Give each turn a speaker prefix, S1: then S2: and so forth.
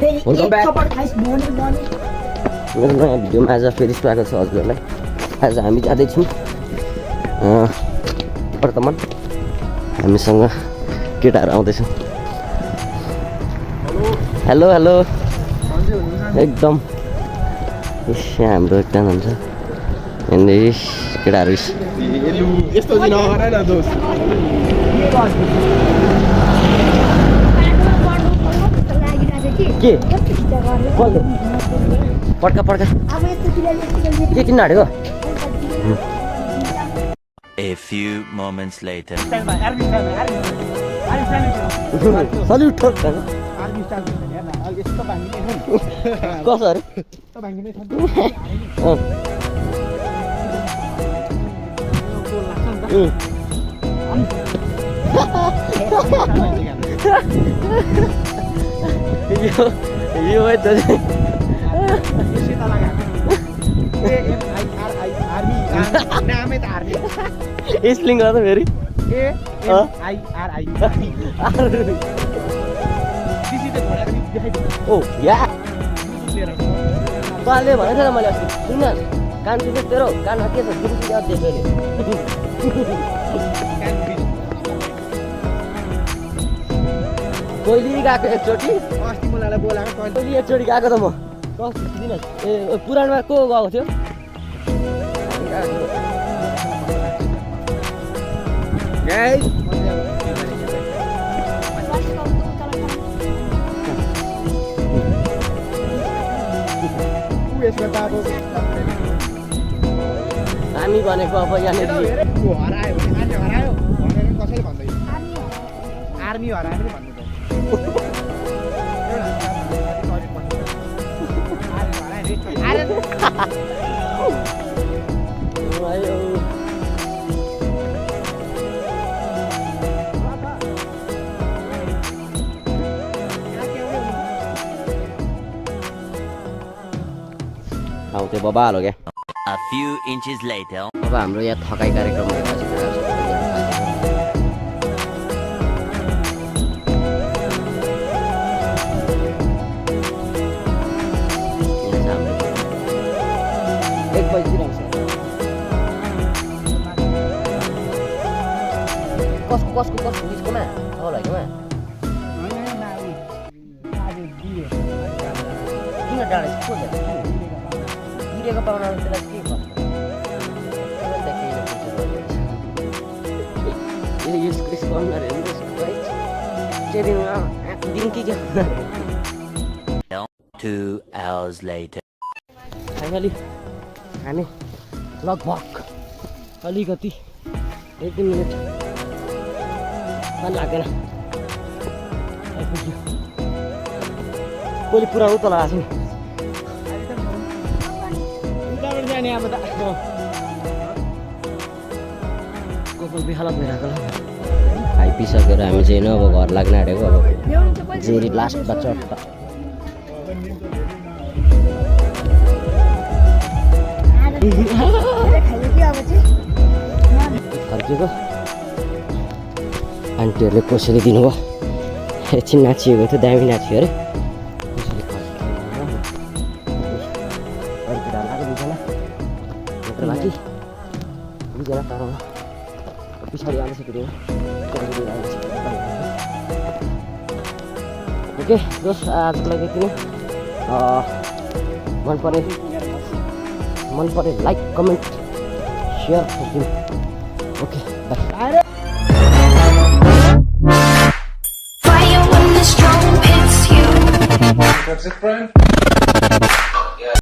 S1: Welcome back मेरो नयाँ भिडियोमा आज फेरि स्वागत छ हजुरहरूलाई। आज हामी जाँदैछौँ वर्तमान हामीसँग केटाहरू आउँदैछन्। हेलो हेलो एकदम यहाँ हाम्रो एकजना हुन्छ अनि केटाहरू
S2: यस्तो दिन नगराइन दोस्त
S1: के पड्का पड्का के किन्न आँटेको?
S3: A few moments later.
S1: Salute ठोक कसरी यो स्प्लिङ गर्दा फेरि ओ या तँले भनेको थिएन मैले अस्ति सुन्न कान सुन्नु तेरो कानमा के छ पहिले गएको एकचोटि
S2: अस्ति मलाई बोलाएको
S1: पहिले एकचोटि गएको त म ए पुराणमा को गएको थियो हामी भनेको अब यहाँनिर
S2: हरायो भने हरायो भनेर कसैले भन्दैन आर्मी हरायो पनि भन्नु
S1: आउँथ्यो बबा हालो क्या।
S3: A few inches later.
S1: अब हाम्रो यहाँ थकाइ कार्यक्रम भइरहेको छ। 1 बजीतिर आउँछ। कसको उसकोमा हलाइकोमा किन डाँडा छ गिरेको पाउन त्यसलाई के गर्छ यसको अनुहार हेर्नु
S3: 2 hours later.
S1: फाइनली हामी लगभग अलिकति 1-2 मिनट पनि लाग्दैन आइपुग्यो। पहिले पुरा उता लगाएको छु नि अब त कपाल बेहालत भइरहेको ल। खाइपिसकेर हामी चाहिँ अब घर लाग्न आँटेको अब जेरी लास्टमा चट्ट फर्केको आन्टीहरूले कसरी दिनुभयो एकछिन नाचिएको थियो दामी नाच्यो अरे कसरी फर्केको बाँकी 2जना तर पछाडि आउँदैछ फेरि ओके दोस्त आजको लागि यति नै मन परे like comment share okay by.
S4: Fire when the strong hits you.
S2: That's it, friend.